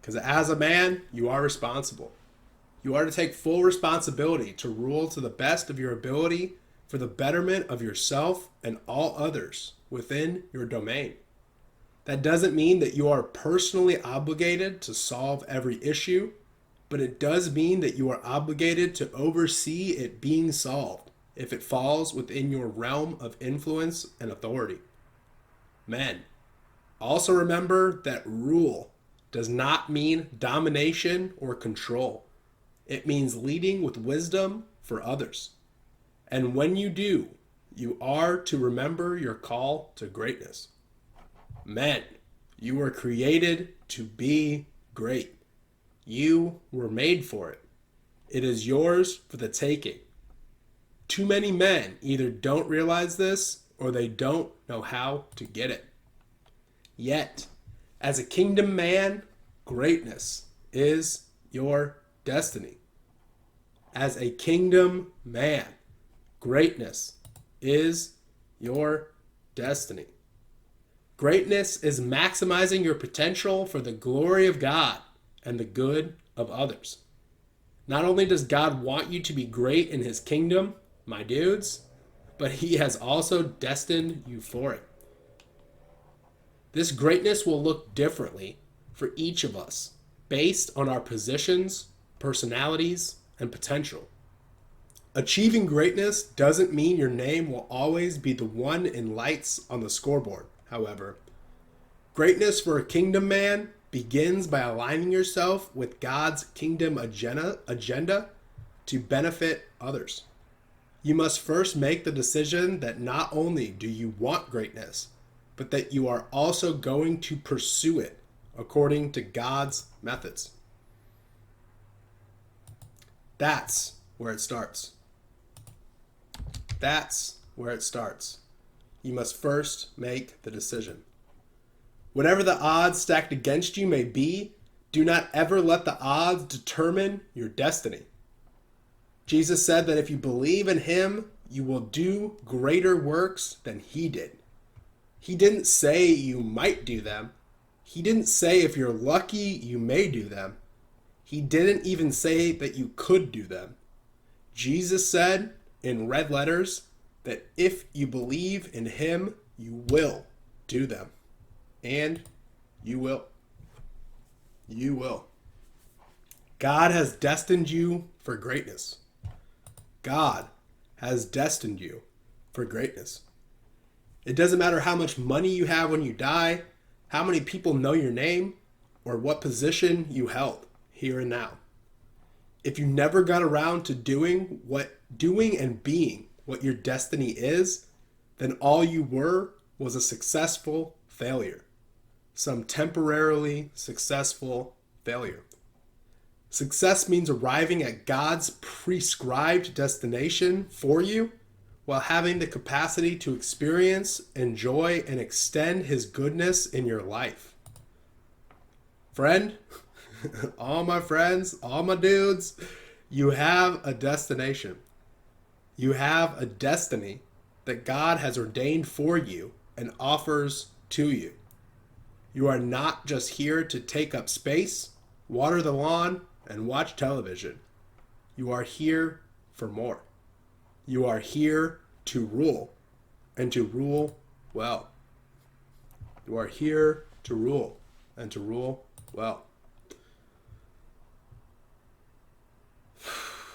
Because as a man, you are responsible. You are to take full responsibility to rule to the best of your ability for the betterment of yourself and all others within your domain. That doesn't mean that you are personally obligated to solve every issue, but it does mean that you are obligated to oversee it being solved if it falls within your realm of influence and authority. Men, also remember that rule does not mean domination or control. It means leading with wisdom for others. And when you do, you are to remember your call to greatness. Men, you were created to be great. You were made for it. It is yours for the taking. Too many men either don't realize this or they don't know how to get it. Yet, as a kingdom man, greatness is your destiny. As a kingdom man, greatness is your destiny. Greatness is maximizing your potential for the glory of God and the good of others. Not only does God want you to be great in his kingdom, my dudes, but he has also destined you for it. This greatness will look differently for each of us based on our positions, personalities, and potential. Achieving greatness doesn't mean your name will always be the one in lights on the scoreboard. However, greatness for a kingdom man begins by aligning yourself with God's kingdom agenda to benefit others. You must first make the decision that not only do you want greatness, but that you are also going to pursue it according to God's methods. That's where it starts. That's where it starts. You must first make the decision. Whatever the odds stacked against you may be, do not ever let the odds determine your destiny. Jesus said that if you believe in him, you will do greater works than he did. He didn't say you might do them. He didn't say if you're lucky, you may do them. He didn't even say that you could do them. Jesus said in red letters that if you believe in him, you will do them. And you will. You will. God has destined you for greatness. God has destined you for greatness. It doesn't matter how much money you have when you die, how many people know your name, or what position you held here and now. If you never got around to doing and being what your destiny is, then all you were was a successful failure. Some temporarily successful failure. Success means arriving at God's prescribed destination for you while having the capacity to experience, enjoy, and extend his goodness in your life. Friend, all my friends, all my dudes, you have a destination. You have a destiny that God has ordained for you and offers to you. You are not just here to take up space, water the lawn, and watch television. You are here for more. You are here to rule, and to rule well. You are here to rule, and to rule well.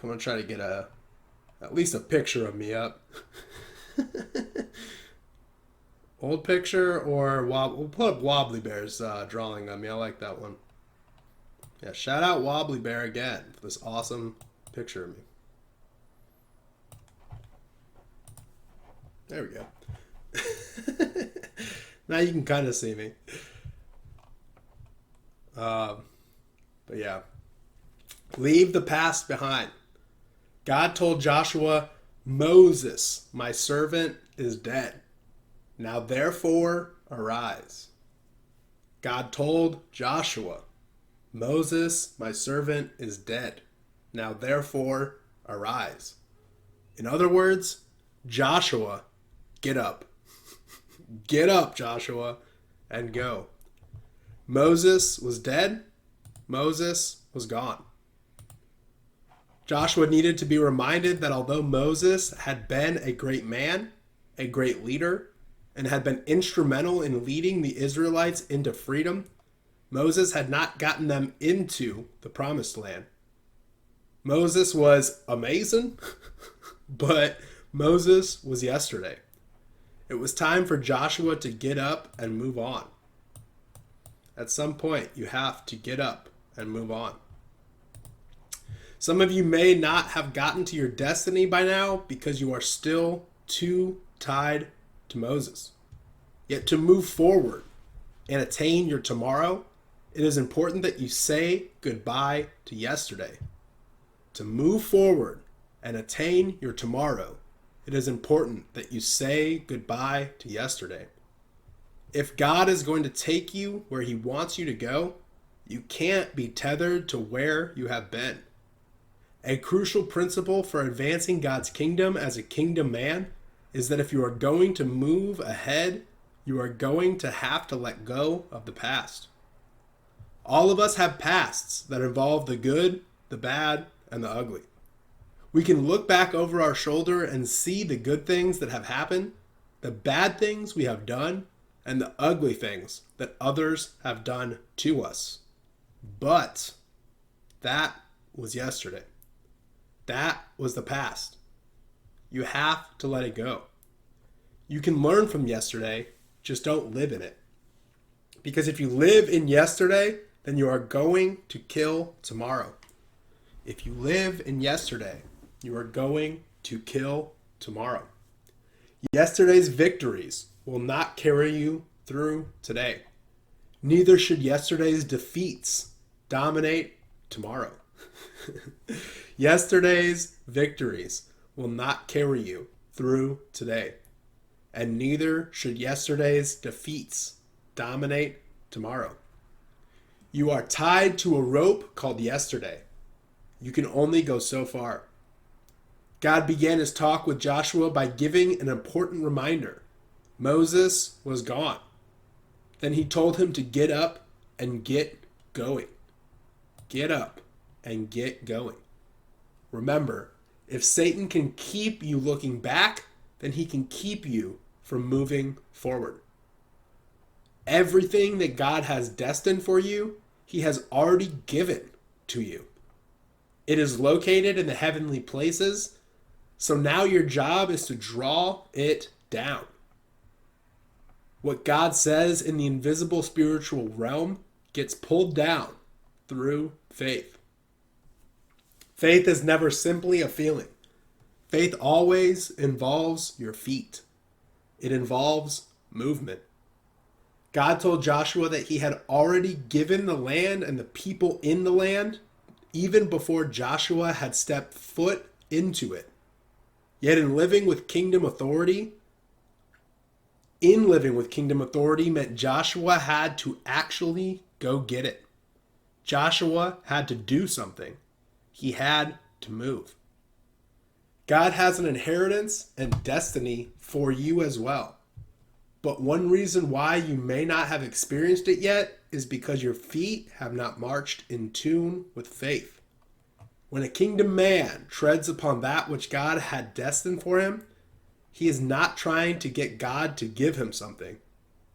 I'm going to try to get at least a picture of me up. Old picture, or we'll put up Wobbly Bear's drawing of me. I like that one. Yeah, shout out Wobbly Bear again for this awesome picture of me. There we go. Now you can kind of see me. But yeah. Leave the past behind. God told Joshua, Moses, my servant, is dead. Now therefore, arise. God told Joshua, Moses, my servant, is dead. Now therefore, arise. In other words, Joshua, get up. Get up, Joshua, and go. Moses was dead. Moses was gone. Joshua needed to be reminded that although Moses had been a great man, a great leader, and had been instrumental in leading the Israelites into freedom, Moses had not gotten them into the promised land. Moses was amazing, but Moses was yesterday. It was time for Joshua to get up and move on. At some point, you have to get up and move on. Some of you may not have gotten to your destiny by now because you are still too tied to Moses. Yet to move forward and attain your tomorrow, it is important that you say goodbye to yesterday. To move forward and attain your tomorrow, it is important that you say goodbye to yesterday. If God is going to take you where he wants you to go, you can't be tethered to where you have been. A crucial principle for advancing God's kingdom as a kingdom man is that if you are going to move ahead, you are going to have to let go of the past. All of us have pasts that involve the good, the bad, and the ugly. We can look back over our shoulder and see the good things that have happened, the bad things we have done, and the ugly things that others have done to us. But that was yesterday. That was the past. You have to let it go. You can learn from yesterday, just don't live in it. Because if you live in yesterday, then you are going to kill tomorrow. If you live in yesterday, you are going to kill tomorrow. Yesterday's victories will not carry you through today. Neither should yesterday's defeats dominate tomorrow. Yesterday's victories will not carry you through today. And neither should yesterday's defeats dominate tomorrow. You are tied to a rope called yesterday. You can only go so far. God began his talk with Joshua by giving an important reminder. Moses was gone. Then he told him to get up and get going. Get up and get going. Remember, if Satan can keep you looking back, then he can keep you from moving forward. Everything that God has destined for you, he has already given to you. It is located in the heavenly places, so now your job is to draw it down. What God says in the invisible spiritual realm gets pulled down through faith. Faith is never simply a feeling. Faith always involves your feet. It involves movement. God told Joshua that he had already given the land and the people in the land even before Joshua had stepped foot into it. Yet in living with kingdom authority meant Joshua had to actually go get it. Joshua had to do something. He had to move. God has an inheritance and destiny for you as well. But one reason why you may not have experienced it yet is because your feet have not marched in tune with faith. When a kingdom man treads upon that which God had destined for him, he is not trying to get God to give him something.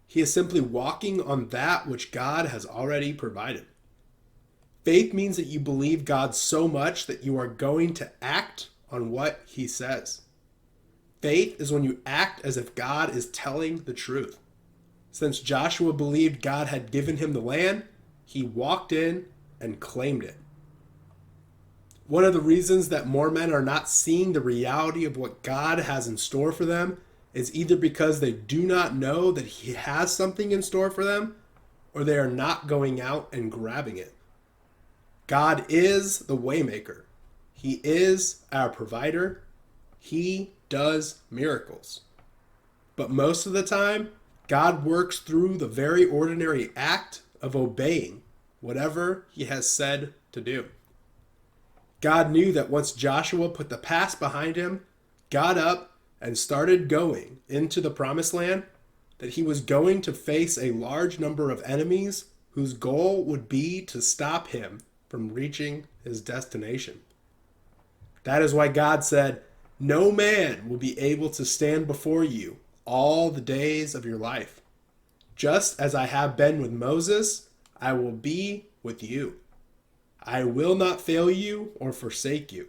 He is simply walking on that which God has already provided. Faith means that you believe God so much that you are going to act on what he says. Faith is when you act as if God is telling the truth. Since Joshua believed God had given him the land, he walked in and claimed it. One of the reasons that more men are not seeing the reality of what God has in store for them is either because they do not know that he has something in store for them, or they are not going out and grabbing it. God is the waymaker. He is our provider. He does miracles. But most of the time, God works through the very ordinary act of obeying whatever he has said to do. God knew that once Joshua put the past behind him, got up, and started going into the promised land, that he was going to face a large number of enemies whose goal would be to stop him from reaching his destination. That is why God said, "No man will be able to stand before you all the days of your life. Just as I have been with Moses, I will be with you. I will not fail you or forsake you.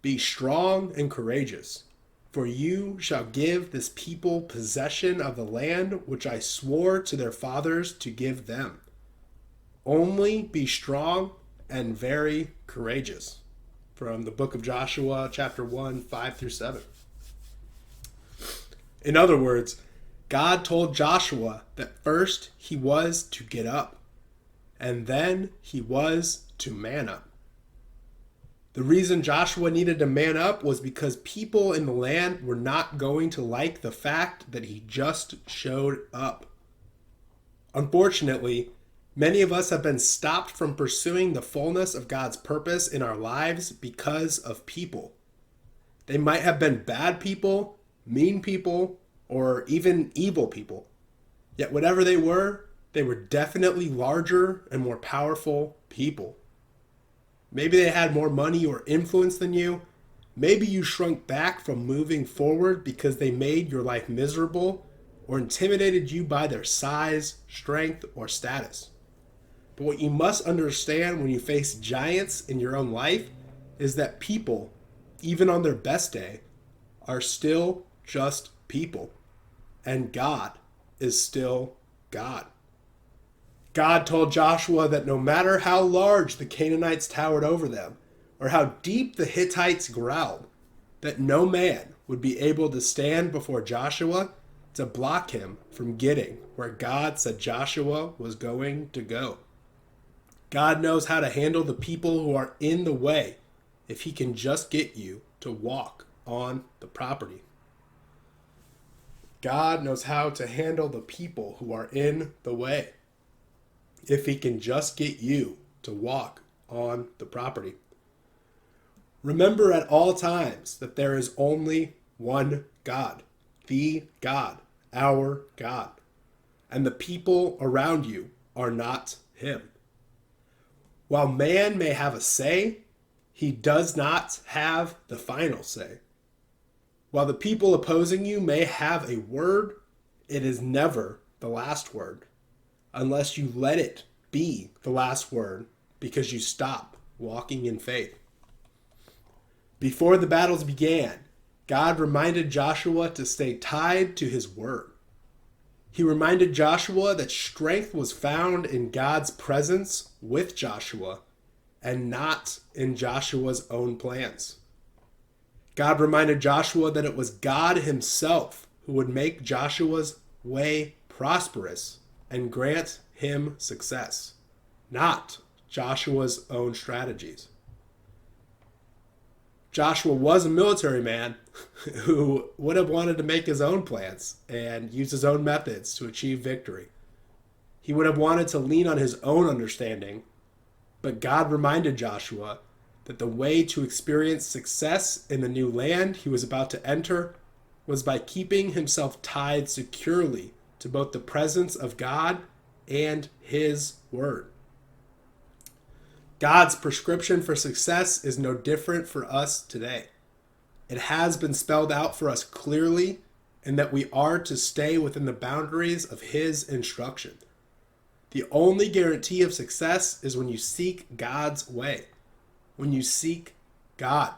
Be strong and courageous, for you shall give this people possession of the land which I swore to their fathers to give them. Only be strong and very courageous." From the book of Joshua, chapter 1, 5 through 7. In other words, God told Joshua that first he was to get up, and then he was to man up. The reason Joshua needed to man up was because people in the land were not going to like the fact that he just showed up. Unfortunately, many of us have been stopped from pursuing the fullness of God's purpose in our lives because of people. They might have been bad people, mean people, or even evil people. Yet whatever they were definitely larger and more powerful people. Maybe they had more money or influence than you. Maybe you shrunk back from moving forward because they made your life miserable or intimidated you by their size, strength, or status. But what you must understand when you face giants in your own life is that people, even on their best day, are still just people. And God is still God. God told Joshua that no matter how large the Canaanites towered over them, or how deep the Hittites growled, that no man would be able to stand before Joshua to block him from getting where God said Joshua was going to go. God knows how to handle the people who are in the way if he can just get you to walk on the property. God knows how to handle the people who are in the way if he can just get you to walk on the property. Remember at all times that there is only one God, the God, our God, and the people around you are not him. While man may have a say, he does not have the final say. While the people opposing you may have a word, it is never the last word, unless you let it be the last word because you stop walking in faith. Before the battles began, God reminded Joshua to stay tied to his word. He reminded Joshua that strength was found in God's presence with Joshua and not in Joshua's own plans. God reminded Joshua that it was God himself who would make Joshua's way prosperous and grant him success, not Joshua's own strategies. Joshua was a military man who would have wanted to make his own plans and use his own methods to achieve victory. He would have wanted to lean on his own understanding, but God reminded Joshua that the way to experience success in the new land he was about to enter was by keeping himself tied securely to both the presence of God and his word. God's prescription for success is no different for us today. It has been spelled out for us clearly in that we are to stay within the boundaries of his instruction. The only guarantee of success is when you seek God's way, when you seek God.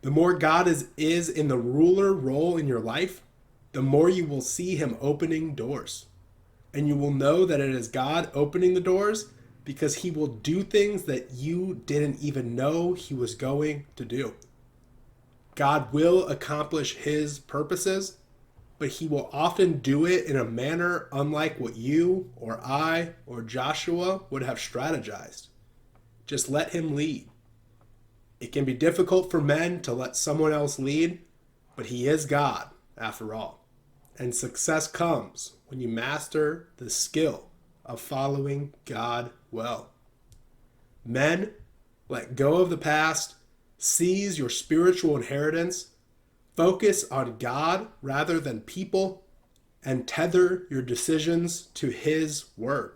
The more God is in the ruler role in your life, the more you will see him opening doors. And you will know that it is God opening the doors because he will do things that you didn't even know he was going to do. God will accomplish his purposes, but he will often do it in a manner unlike what you or I or Joshua would have strategized. Just let him lead. It can be difficult for men to let someone else lead, but he is God after all. And success comes when you master the skill of following God well. Men, let go of the past, seize your spiritual inheritance, focus on God rather than people, and tether your decisions to his word.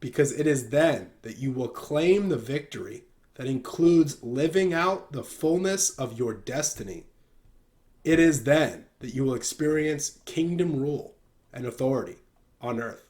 because it is then that you will claim the victory that includes living out the fullness of your destiny. It is then that you will experience kingdom rule and authority on earth.